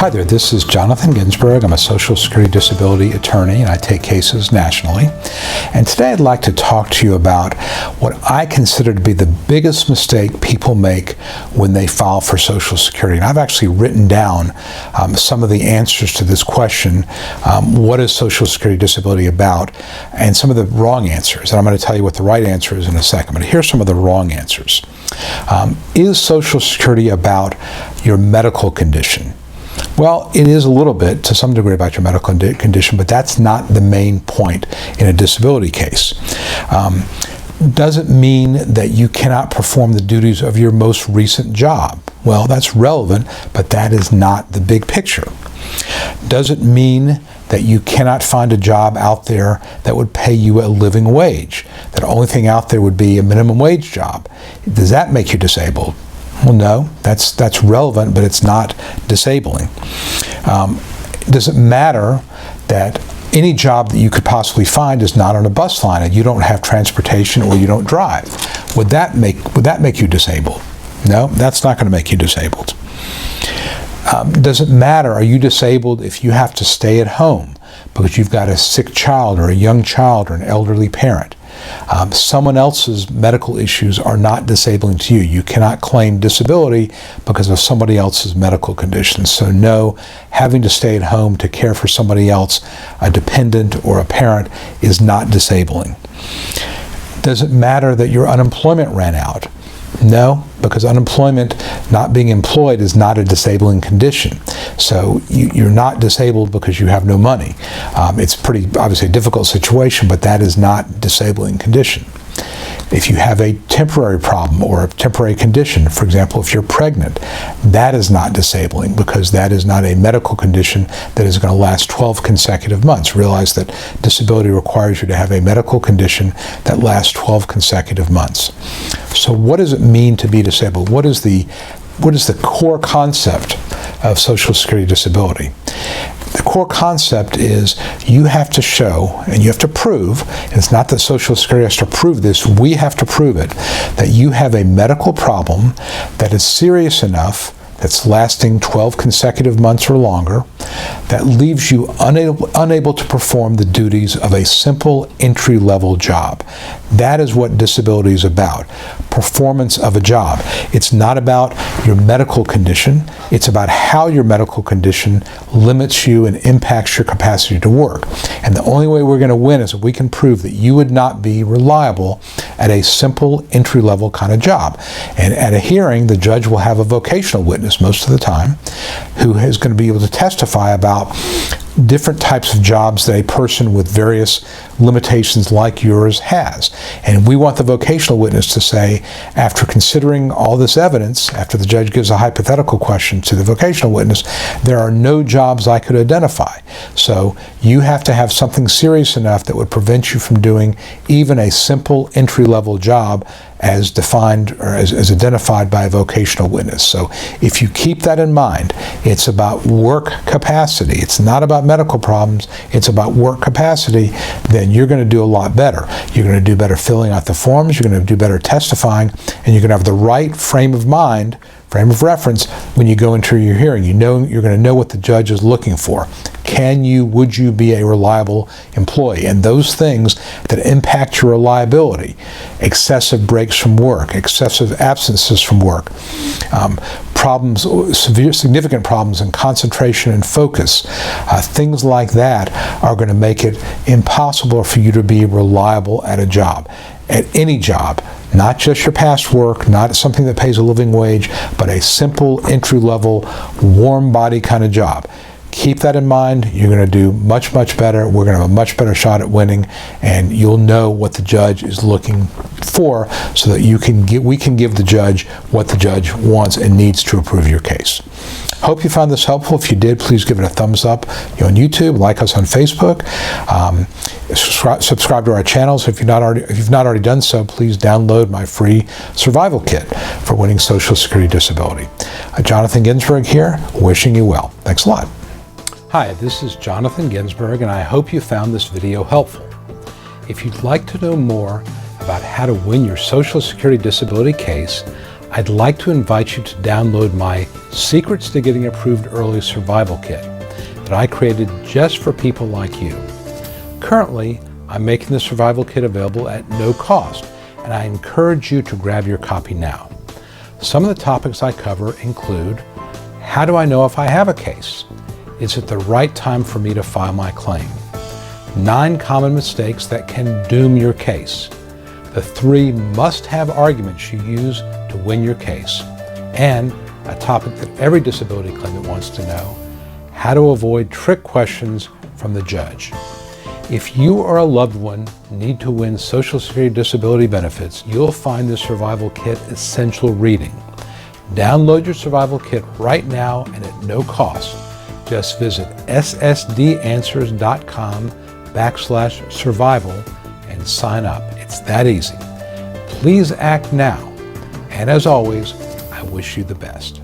Hi there, this is Jonathan Ginsberg. I'm a Social Security disability attorney and I take cases nationally. And today I'd like to talk to you about what I consider to be the biggest mistake people make when they file for Social Security. And I've actually written down some of the answers to this question, what is Social Security disability about, and some of the wrong answers. And I'm going to tell you what the right answer is in a second, but here's some of the wrong answers. Is Social Security about your medical condition? Well, it is a little bit, to some degree, about your medical condition, but that's not the main point in a disability case. Does it mean that you cannot perform the duties of your most recent job? Well, that's relevant, but that is not the big picture. Does it mean that you cannot find a job out there that would pay you a living wage? That the only thing out there would be a minimum wage job? Does that make you disabled? Well, no, that's relevant, but it's not disabling. Does it matter that any job that you could possibly find is not on a bus line and you don't have transportation or you don't drive? Would that make you disabled? No, that's not going to make you disabled. Does it matter, are you disabled if you have to stay at home because you've got a sick child or a young child or an elderly parent? Someone else's medical issues are not disabling to you. You cannot claim disability because of somebody else's medical conditions. So no, having to stay at home to care for somebody else, a dependent or a parent, is not disabling. Does it matter that your unemployment ran out? No, because unemployment, not being employed, is not a disabling condition. So you're not disabled because you have no money. It's pretty, obviously, a difficult situation, but that is not a disabling condition. If you have a temporary problem or a temporary condition, for example, if you're pregnant, that is not disabling because that is not a medical condition that is going to last 12 consecutive months. Realize that disability requires you to have a medical condition that lasts 12 consecutive months. So what does it mean to be disabled? What is the core concept of Social Security disability? The core concept is you have to show and you have to prove, and it's not that Social Security has to prove this, we have to prove it, that you have a medical problem that is serious enough, that's lasting 12 consecutive months or longer, that leaves you unable to perform the duties of a simple entry-level job. That is what disability is about, performance of a job. It's not about your medical condition, it's about how your medical condition limits you and impacts your capacity to work. And the only way we're going to win is if we can prove that you would not be reliable at a simple entry-level kind of job. And at a hearing, the judge will have a vocational witness most of the time who is going to be able to testify about different types of jobs that a person with various limitations like yours has. And we want the vocational witness to say, after considering all this evidence, after the judge gives a hypothetical question to the vocational witness, there are no jobs I could identify. So you have to have something serious enough that would prevent you from doing even a simple entry-level job as defined or as identified by a vocational witness. So if you keep that in mind, it's about work capacity. It's not about medical problems, it's about work capacity. Then you're going to do a lot better. You're going to do better filling out the forms, you're going to do better testifying, and you're going to have the right frame of mind, frame of reference when you go into your hearing. You know, you're going to know what the judge is looking for. Would you be a reliable employee? And those things that impact your reliability, excessive breaks from work, excessive absences from work, significant problems in concentration and focus, things like that are going to make it impossible for you to be reliable at a job, at any job. Not just your past work, not something that pays a living wage, but a simple entry-level, warm body kind of job. Keep that in mind. You're going to do much, much better. We're going to have a much better shot at winning, and you'll know what the judge is looking for so that we can give the judge what the judge wants and needs to approve your case. Hope you found this helpful. If you did, please give it a thumbs up. You're on YouTube, like us on Facebook, subscribe to our channels. If you've not already done so, please download my free survival kit for winning Social Security disability. Jonathan Ginsberg here, wishing you well. Thanks a lot. Hi, this is Jonathan Ginsberg, and I hope you found this video helpful. If you'd like to know more about how to win your Social Security disability case, I'd like to invite you to download my Secrets to Getting Approved Early Survival Kit that I created just for people like you. Currently, I'm making the survival kit available at no cost, and I encourage you to grab your copy now. Some of the topics I cover include: how do I know if I have a case? Is it the right time for me to file my claim? 9 common mistakes that can doom your case. The 3 must-have arguments you use to win your case. And a topic that every disability claimant wants to know: how to avoid trick questions from the judge. If you or a loved one need to win Social Security disability benefits, you'll find this survival kit essential reading. Download your survival kit right now and at no cost. Just visit ssdanswers.com/survival and sign up. It's that easy. Please act now. And as always, I wish you the best.